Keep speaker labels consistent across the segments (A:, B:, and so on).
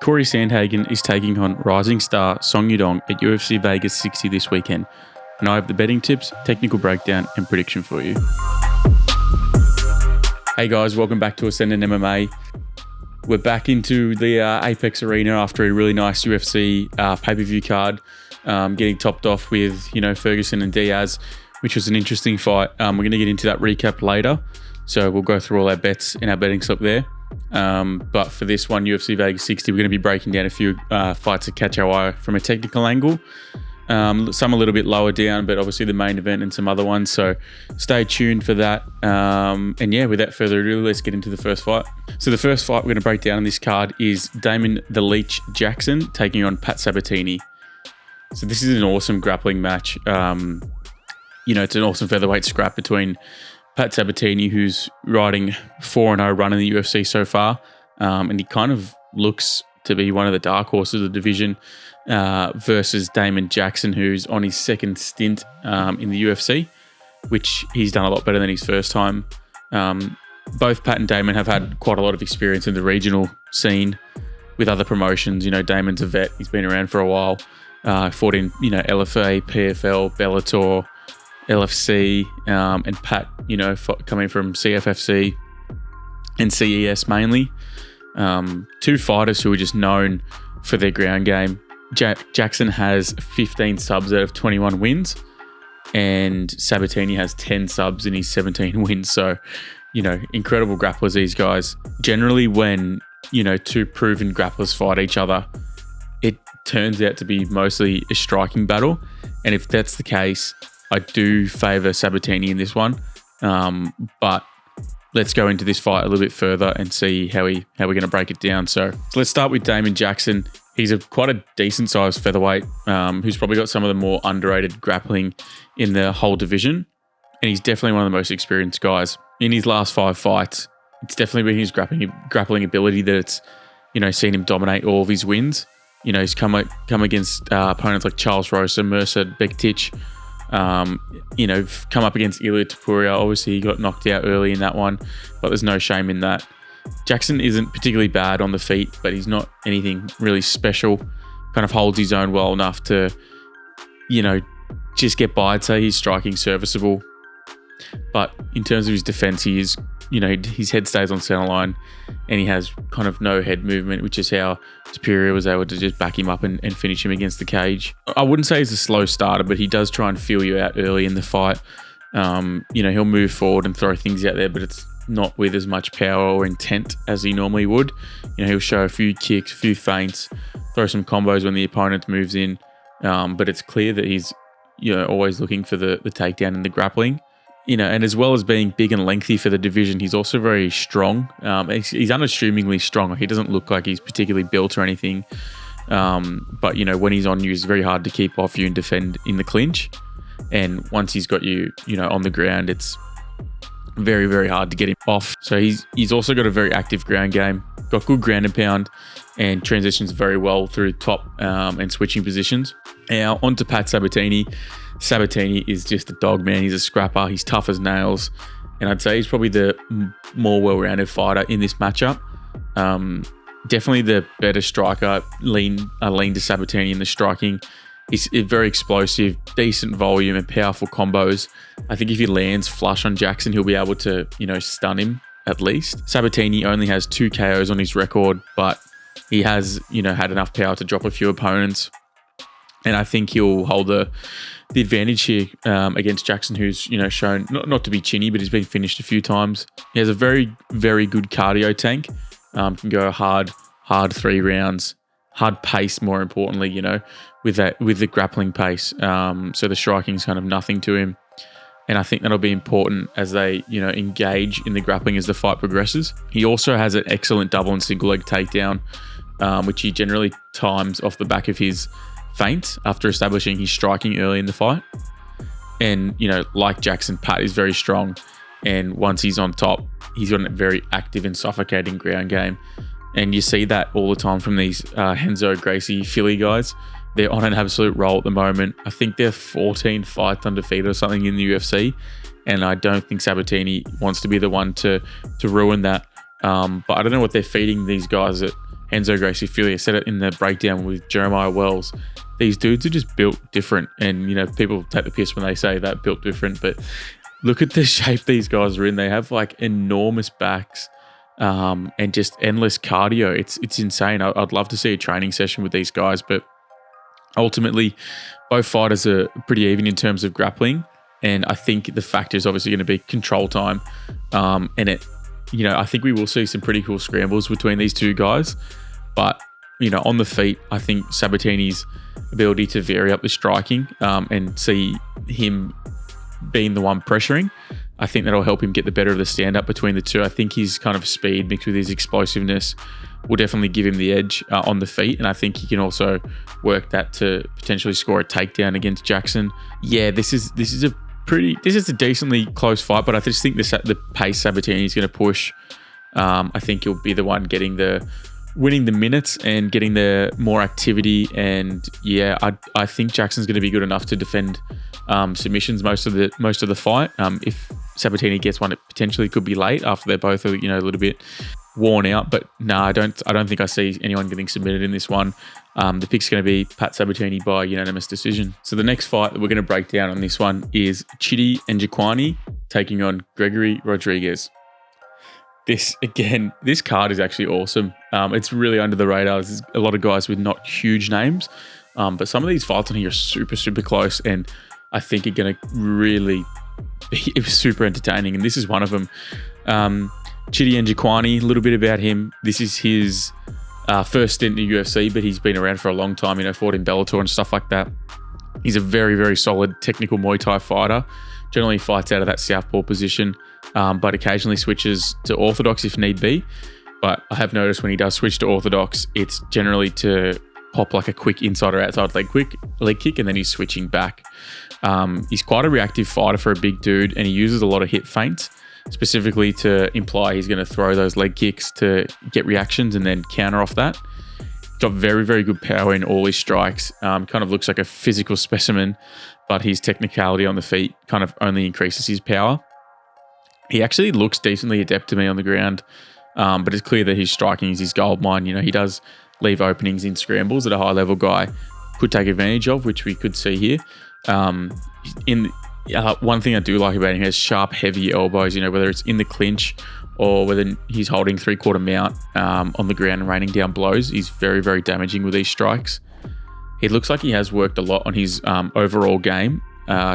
A: Corey Sandhagen is taking on rising star Song Yudong at UFC Vegas 60 this weekend, and I have the betting tips, technical breakdown, and prediction for you. Hey guys, welcome back to Ascendant MMA. We're back into the Apex Arena after a really nice UFC pay-per-view card, getting topped off with Ferguson and Diaz, which was an interesting fight. We're going to get into that recap later, so we'll go through all our bets in our betting slip there. But for this one, UFC Vegas 60, we're going to be breaking down a few fights that catch our eye from a technical angle. Some a little bit lower down, but obviously the main event and some other ones. So stay tuned for that. And yeah, without further ado, let's get into the first fight. So the first fight we're going to break down on this card is Damon the Leech Jackson taking on Pat Sabatini. So this is an awesome grappling match. It's an awesome featherweight scrap between Pat Sabatini, who's riding 4-0 run in the UFC so far, and he kind of looks to be one of the dark horses of the division, versus Damon Jackson, who's on his second stint in the UFC, which he's done a lot better than his first time. Both Pat and Damon have had quite a lot of experience in the regional scene with other promotions. Damon's a vet; he's been around for a while. Fought in LFA, PFL, Bellator, LFC, and Pat, coming from CFFC and CES mainly. Two fighters who are just known for their ground game. Jackson has 15 subs out of 21 wins, and Sabatini has 10 subs in his 17 wins. So, incredible grapplers, these guys. Generally, when, two proven grapplers fight each other, it turns out to be mostly a striking battle. And if that's the case, I do favour Sabatini in this one, but let's go into this fight a little bit further and see how we're going to break it down. So let's start with Damon Jackson. He's quite a decent sized featherweight, who's probably got some of the more underrated grappling in the whole division, and he's definitely one of the most experienced guys. In his last 5 fights, it's definitely been his grappling ability that's seen him dominate all of his wins. He's come against opponents like Charles Rosa, Mercer Bektic. Come up against Ilia Topuria. Obviously, he got knocked out early in that one, but there's no shame in that. Jackson isn't particularly bad on the feet, but he's not anything really special. Kind of holds his own well enough to, just get by. I'd say he's striking serviceable. But in terms of his defense, he is, his head stays on center line and he has kind of no head movement, which is how Topuria was able to just back him up and finish him against the cage. I wouldn't say he's a slow starter, but he does try and feel you out early in the fight. He'll move forward and throw things out there, but it's not with as much power or intent as he normally would. He'll show a few kicks, a few feints, throw some combos when the opponent moves in. But it's clear that he's, always looking for the takedown and the grappling. And as well as being big and lengthy for the division, he's also very strong. He's unassumingly strong. He doesn't look like he's particularly built or anything. But, when he's on you, it's very hard to keep off you and defend in the clinch. And once he's got you, on the ground, it's very, very hard to get him off. So he's also got a very active ground game, got good ground and pound, and transitions very well through top and switching positions. Now, on to Pat Sabatini. Sabatini is just a dog, man. He's a scrapper. He's tough as nails. And I'd say he's probably the more well-rounded fighter in this matchup. Definitely the better striker. Lean to Sabatini in the striking. He's very explosive, decent volume and powerful combos. I think if he lands flush on Jackson, he'll be able to, stun him at least. Sabatini only has 2 KOs on his record, but he has, had enough power to drop a few opponents. And I think he'll hold the advantage here against Jackson, who's shown not to be chinny, but he's been finished a few times. He has a very, very good cardio tank. Can go hard 3 rounds, hard pace. More importantly, with the grappling pace. So the striking's kind of nothing to him, and I think that'll be important as they engage in the grappling as the fight progresses. He also has an excellent double and single leg takedown, which he generally times off the back of his feint after establishing his striking early in the fight. And like Jackson, Pat is very strong, and once he's on top, he's got a very active and suffocating ground game. And you see that all the time from these Renzo Gracie Philly guys. They're on an absolute roll at the moment. I think they're 14 fights undefeated or something in the UFC, and I don't think Sabatini wants to be the one to ruin that. But I don't know what they're feeding these guys at Renzo Gracie Philly. I said it in the breakdown with Jeremiah Wells. These dudes are just built different. And, people take the piss when they say that, built different. But look at the shape these guys are in. They have like enormous backs and just endless cardio. It's insane. I'd love to see a training session with these guys. But ultimately, both fighters are pretty even in terms of grappling. And I think the factor is obviously going to be control time. I think we will see some pretty cool scrambles between these two guys. But, on the feet, I think Sabatini's ability to vary up the striking and see him being the one pressuring, I think that'll help him get the better of the stand-up between the two. I think his kind of speed mixed with his explosiveness will definitely give him the edge on the feet. And I think he can also work that to potentially score a takedown against Jackson. Yeah, this is a decently close fight, but I just think the pace Sabatini is going to push. I think he'll be the one winning the minutes and getting the more activity. And yeah, I think Jackson's going to be good enough to defend submissions most of the fight. If Sabatini gets one, it potentially could be late after they're both a little bit worn out. But no, I don't think I see anyone getting submitted in this one. The pick's going to be Pat Sabatini by unanimous decision. So the next fight that we're going to break down on this one is Chidi Njokuani taking on Gregory Rodriguez. This card is actually awesome. It's really under the radar. There's a lot of guys with not huge names, but some of these fights on here are super, super close, and I think are going to really be super entertaining, and this is one of them. Chidi Njokuani, a little bit about him. This is his first stint in the UFC, but he's been around for a long time, fought in Bellator and stuff like that. He's a very, very solid technical Muay Thai fighter. Generally fights out of that southpaw position, but occasionally switches to orthodox if need be. But I have noticed when he does switch to orthodox, it's generally to pop like a quick inside or outside leg kick, and then he's switching back. He's quite a reactive fighter for a big dude, and he uses a lot of hip feints, specifically to imply he's going to throw those leg kicks to get reactions and then counter off that. Got very, very good power in all his strikes. Kind of looks like a physical specimen, but his technicality on the feet kind of only increases his power. He actually looks decently adept to me on the ground, but it's clear that his striking is his gold mine. He does leave openings in scrambles that a high-level guy could take advantage of, which we could see here. One thing I do like about him, he has sharp, heavy elbows, whether it's in the clinch or whether he's holding three-quarter mount on the ground and raining down blows. He's very, very damaging with these strikes. He looks like he has worked a lot on his overall game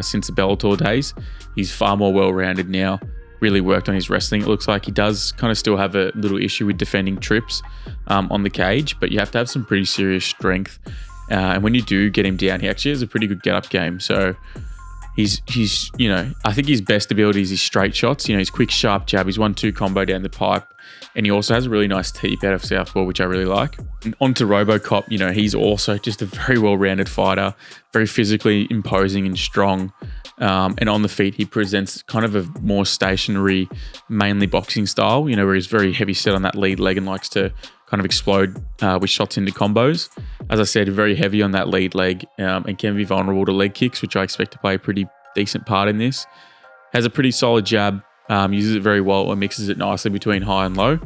A: since the Bellator days. He's far more well-rounded now, really worked on his wrestling. It looks like he does kind of still have a little issue with defending trips on the cage, but you have to have some pretty serious strength. And when you do get him down, he actually has a pretty good get-up game. So he's I think his best ability is his straight shots. His quick, sharp jab, his 1-2 combo down the pipe. And he also has a really nice teep out of southpaw, which I really like. And on to RoboCop, he's also just a very well-rounded fighter, very physically imposing and strong. And on the feet, he presents kind of a more stationary, mainly boxing style, where he's very heavy set on that lead leg and likes to kind of explode with shots into combos. As I said, very heavy on that lead leg and can be vulnerable to leg kicks, which I expect to play a pretty decent part in this. Has a pretty solid jab, uses it very well and mixes it nicely between high and low.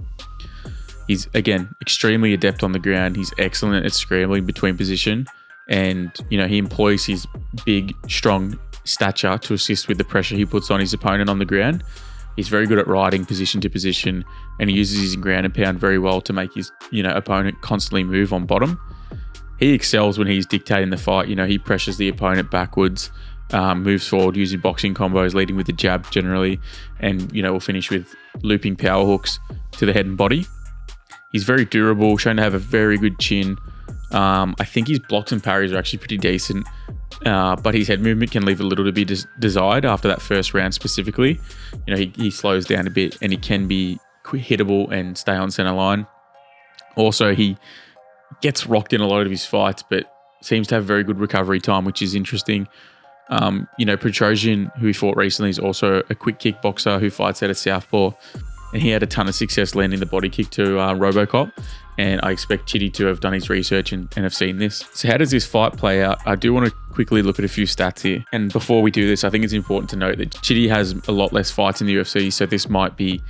A: He's, again, extremely adept on the ground. He's excellent at scrambling between position, and, he employs his big, strong stature to assist with the pressure he puts on his opponent on the ground. He's very good at riding position to position, and he uses his ground and pound very well to make his opponent constantly move on bottom. He excels when he's dictating the fight. He pressures the opponent backwards, moves forward using boxing combos, leading with the jab generally, and will finish with looping power hooks to the head and body. He's very durable, shown to have a very good chin. I think his blocks and parries are actually pretty decent. But his head movement can leave a little to be desired after that first round specifically. He slows down a bit and he can be hittable and stay on center line. Also, he gets rocked in a lot of his fights, but seems to have very good recovery time, which is interesting. Petrosian, who he fought recently, is also a quick kickboxer who fights out of southpaw, and he had a ton of success landing the body kick to RoboCop. And I expect Chidi to have done his research and have seen this. So how does this fight play out? I do want to quickly look at a few stats here. And before we do this, I think it's important to note that Chidi has a lot less fights in the UFC, so this might be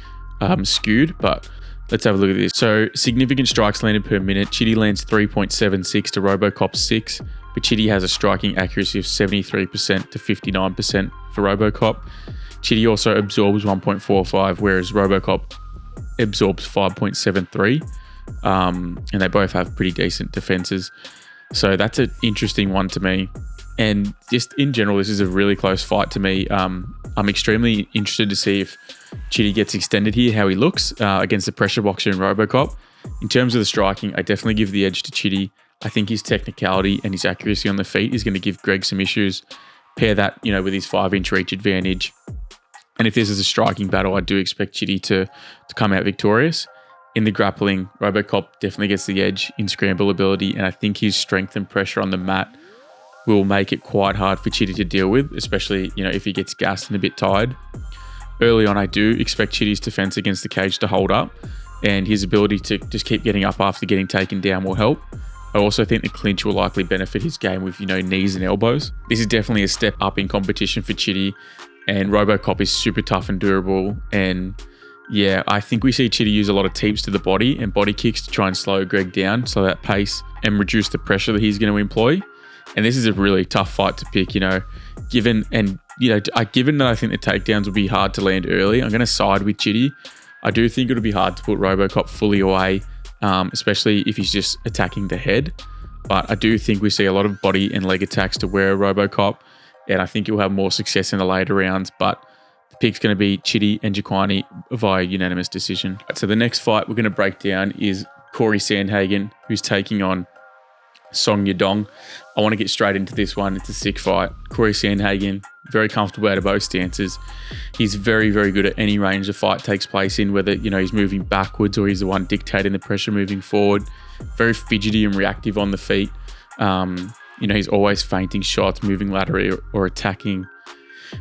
A: skewed. But Let's have a look at this. So significant strikes landed per minute. Chitty lands 3.76 to RoboCop 6, but Chitty has a striking accuracy of 73% to 59% for RoboCop. Chitty also absorbs 1.45, whereas RoboCop absorbs 5.73. And they both have pretty decent defenses. So that's an interesting one to me. And just in general, this is a really close fight to me. I'm extremely interested to see if Chitty gets extended here, how he looks against the pressure boxer in RoboCop. In terms of the striking, I definitely give the edge to Chitty. I think his technicality and his accuracy on the feet is going to give Greg some issues. Pair that, with his 5-inch reach advantage. And if this is a striking battle, I do expect Chitty to come out victorious. In the grappling, RoboCop definitely gets the edge in scramble ability, and I think his strength and pressure on the mat will make it quite hard for Chitty to deal with, especially, if he gets gassed and a bit tired. Early on, I do expect Chitty's defense against the cage to hold up, and his ability to just keep getting up after getting taken down will help. I also think the clinch will likely benefit his game with, knees and elbows. This is definitely a step up in competition for Chitty, and RoboCop is super tough and durable. And yeah, I think we see Chitty use a lot of teeps to the body and body kicks to try and slow Greg down, slow that pace and reduce the pressure that he's going to employ. And this is a really tough fight to pick, given that I think the takedowns will be hard to land early. I'm going to side with Chitty. I do think it'll be hard to put RoboCop fully away, especially if he's just attacking the head. But I do think we see a lot of body and leg attacks to wear RoboCop, and I think he'll have more success in the later rounds. But the pick's going to be Chitty and Jaquani via unanimous decision. So the next fight we're going to break down is Corey Sandhagen, who's taking on Song Yadong. I want to get straight into this one. It's a sick fight. Corey Sandhagen, very comfortable out of both stances. He's very, very good at any range the fight takes place in, whether, he's moving backwards or he's the one dictating the pressure moving forward. Very fidgety and reactive on the feet. He's always feinting shots, moving laterally or attacking.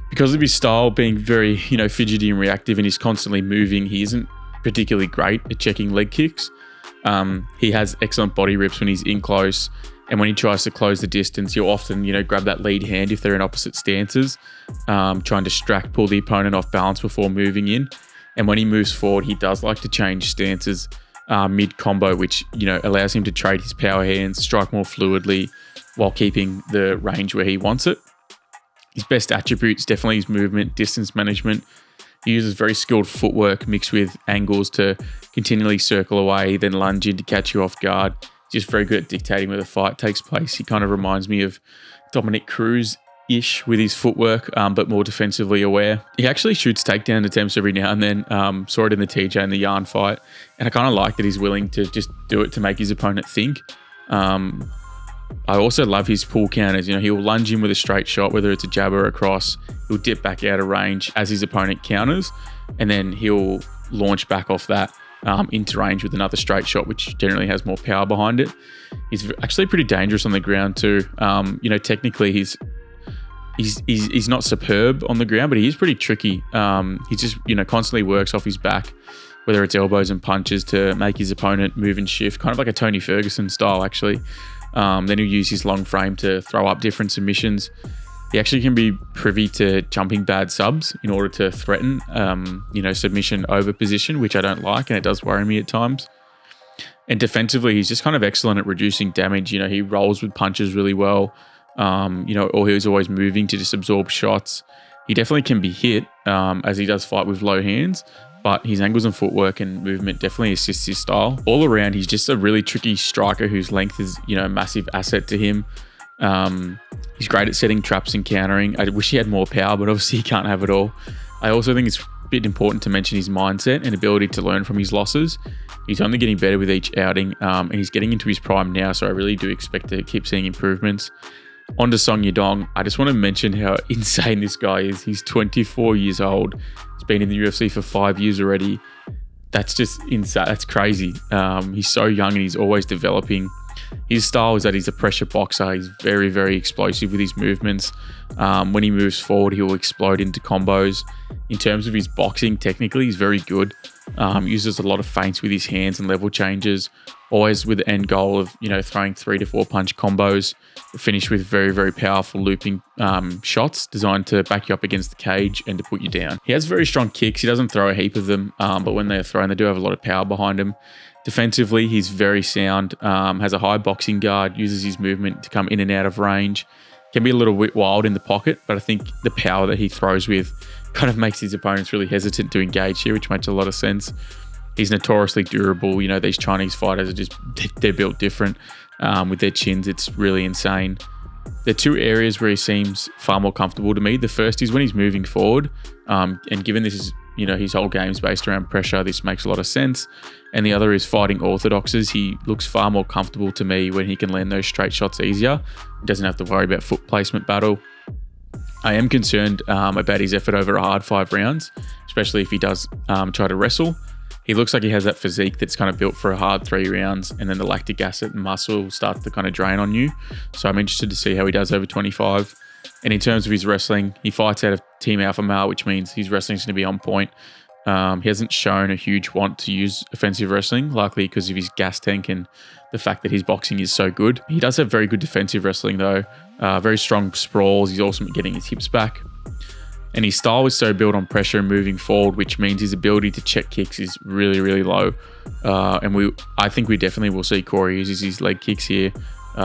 A: Because of his style being very, fidgety and reactive, and he's constantly moving, he isn't particularly great at checking leg kicks. He has excellent body rips when he's in close, and when he tries to close the distance, he'll often, grab that lead hand if they're in opposite stances, try and distract, pull the opponent off balance before moving in. And when he moves forward, he does like to change stances mid-combo, which, allows him to trade his power hands, strike more fluidly while keeping the range where he wants it. His best attributes, definitely his movement, distance management. He uses very skilled footwork mixed with angles to continually circle away, then lunge in to catch you off guard. Just very good at dictating where the fight takes place. He kind of reminds me of Dominic Cruz-ish with his footwork, but more defensively aware. He actually shoots takedown attempts every now and then. Saw it in the TJ and the Yarn fight. And I kind of like that he's willing to just do it to make his opponent think. I also love his pull counters. He'll lunge in with a straight shot, whether it's a jab or a cross. He'll dip back out of range as his opponent counters, and then he'll launch back off that into range with another straight shot, which generally has more power behind it. He's actually pretty dangerous on the ground too. Technically he's not superb on the ground, but he is pretty tricky. He just constantly works off his back, whether it's elbows and punches, to make his opponent move and shift, kind of like a Tony Ferguson style actually. Then he'll use his long frame to throw up different submissions. He actually can be privy to jumping bad subs in order to threaten, submission over position, which I don't like, and it does worry me at times. And defensively, he's just kind of excellent at reducing damage. He rolls with punches really well, or he's always moving to just absorb shots. He definitely can be hit, as he does fight with low hands, but his angles and footwork and movement definitely assists his style. All around, he's just a really tricky striker whose length is, a massive asset to him. He's great at setting traps and countering. I wish he had more power, but obviously he can't have it all. I also think it's a bit important to mention his mindset and ability to learn from his losses. He's only getting better with each outing, and he's getting into his prime now, so I really do expect to keep seeing improvements. On to Song Yadong. I just want to mention how insane this guy is. He's 24 years old. He's been in the UFC for 5 years already. That's just insane. That's crazy. He's so young and he's always developing. His style is that he's a pressure boxer. He's very, very explosive with his movements. When he moves forward, he'll explode into combos. In terms of his boxing, technically, he's very good. Uses a lot of feints with his hands and level changes. always with the end goal of, throwing 3 to 4 punch combos, finish with very, very powerful looping shots designed to back you up against the cage and to put you down. He has very strong kicks. He doesn't throw a heap of them, but when they're thrown, they do have a lot of power behind him. Defensively, he's very sound, has a high boxing guard, uses his movement to come in and out of range. Can be a little bit wild in the pocket, but I think the power that he throws with kind of makes his opponents really hesitant to engage here, which makes a lot of sense. He's notoriously durable. These Chinese fighters are they're built different with their chins. It's really insane. There are two areas where he seems far more comfortable to me. The first is when he's moving forward, and given this is, his whole game's based around pressure, this makes a lot of sense. And the other is fighting orthodoxes. He looks far more comfortable to me when he can land those straight shots easier. He doesn't have to worry about foot placement battle. I am concerned about his effort over a hard 5 rounds, especially if he does try to wrestle. He looks like he has that physique that's kind of built for a hard 3 rounds, and then the lactic acid and muscle starts to kind of drain on you. So I'm interested to see how he does over 25. And in terms of his wrestling, he fights out of Team Alpha Male, which means his wrestling is going to be on point. He hasn't shown a huge want to use offensive wrestling, likely because of his gas tank and the fact that his boxing is so good. He does have very good defensive wrestling though, very strong sprawls. He's awesome at getting his hips back. And his style is so built on pressure and moving forward, which means his ability to check kicks is really, really low. I think we definitely will see Corey uses his leg kicks here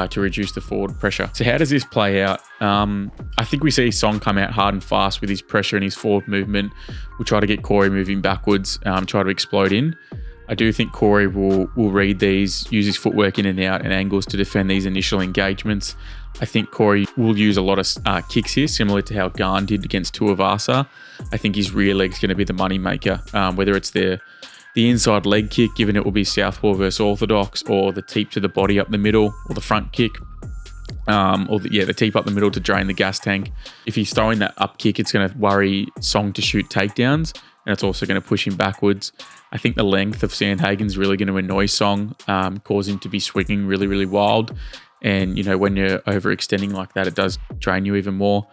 A: to reduce the forward pressure. So how does this play out? I think we see Song come out hard and fast with his pressure and his forward movement. We'll try to get Corey moving backwards, try to explode in. I do think Corey will read these, use his footwork in and out and angles to defend these initial engagements. I think Corey will use a lot of kicks here, similar to how Garn did against Tuivasa. I think his rear leg's going to be the money maker, whether it's the inside leg kick, given it will be southpaw versus orthodox, or the teep to the body up the middle, or the front kick, the teep up the middle to drain the gas tank. If he's throwing that up kick, it's going to worry Song to shoot takedowns, and it's also going to push him backwards. I think the length of Sandhagen's really going to annoy Song, cause him to be swinging really, really wild. And, when you're overextending like that, it does drain you even more.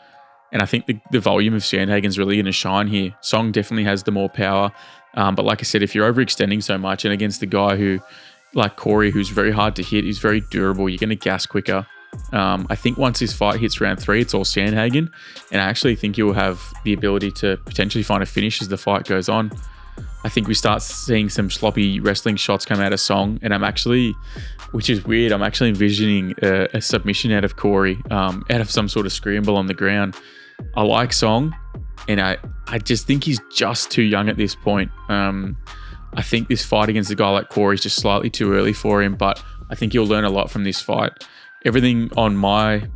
A: And I think the volume of Sandhagen's really going to shine here. Song definitely has the more power. But like I said, if you're overextending so much and against the guy who, like Corey, who's very hard to hit, he's very durable, you're going to gas quicker. I think once this fight hits round 3, it's all Sandhagen. And I actually think you'll have the ability to potentially find a finish as the fight goes on. I think we start seeing some sloppy wrestling shots come out of Song. And which is weird, I'm actually envisioning a submission out of Corey, out of some sort of scramble on the ground. I like Song, and I just think he's just too young at this point. I think this fight against a guy like Corey is just slightly too early for him, but I think he'll learn a lot from this fight. Everything on my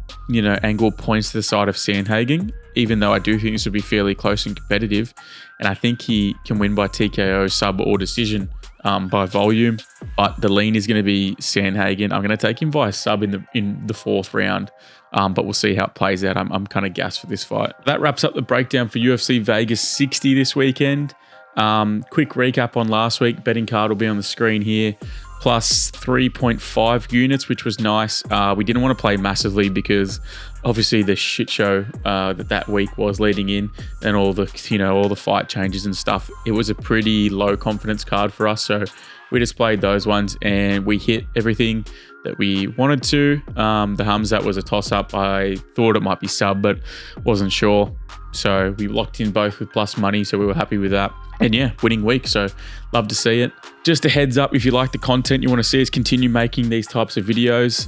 A: angle points to the side of Sandhagen, even though I do think this will be fairly close and competitive. And I think he can win by TKO, sub, or decision by volume. But the lean is going to be Sandhagen. I'm going to take him by a sub in the 4th round. But we'll see how it plays out. I'm kind of gassed for this fight. That wraps up the breakdown for UFC Vegas 60 this weekend. Quick recap on last week. Betting card will be on the screen here. Plus 3.5 units, which was nice. We didn't want to play massively because obviously the shit show that week was leading in, and all the fight changes and stuff. It was a pretty low confidence card for us, so we just played those ones and we hit everything that we wanted to. The Hamzat was a toss up. I thought it might be sub, but wasn't sure. So we locked in both with plus money, so we were happy with that. And yeah, winning week, so love to see it. Just a heads up, if you like the content, you want to see us continue making these types of videos,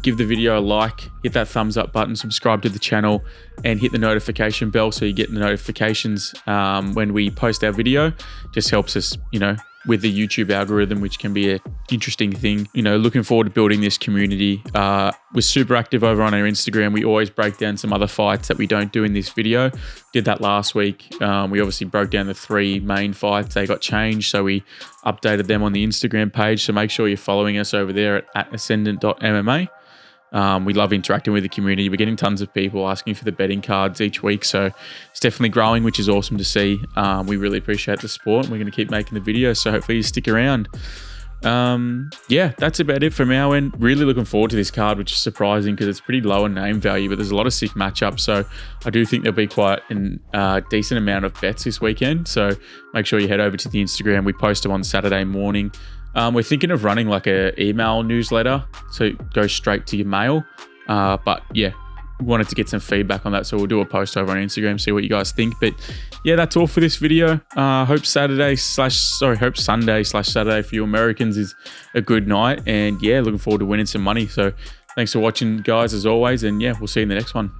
A: give the video a like, hit that thumbs up button, subscribe to the channel, and hit the notification bell so you get the notifications when we post our video. Just helps us, with the YouTube algorithm, which can be an interesting thing. Looking forward to building this community. We're super active over on our Instagram. We always break down some other fights that we don't do in this video. Did that last week. We obviously broke down the 3 main fights. They got changed, so we updated them on the Instagram page. So make sure you're following us over there at ascendant.mma. We love interacting with the community. We're getting tons of people asking for the betting cards each week, so it's definitely growing, which is awesome to see. We really appreciate the support, and we're going to keep making the videos, so hopefully you stick around. That's about it from our end. Really looking forward to this card, which is surprising because it's pretty low in name value, but there's a lot of sick matchups, so I do think there'll be quite a decent amount of bets this weekend. So make sure you head over to the Instagram. We post them on Saturday morning. We're thinking of running like a email newsletter, so it goes straight to your mail. But yeah, wanted to get some feedback on that, so we'll do a post over on Instagram, see what you guys think. But yeah, that's all for this video. Hope Sunday/Saturday for you Americans is a good night, and yeah, looking forward to winning some money. So thanks for watching, guys, as always, and yeah, we'll see you in the next one.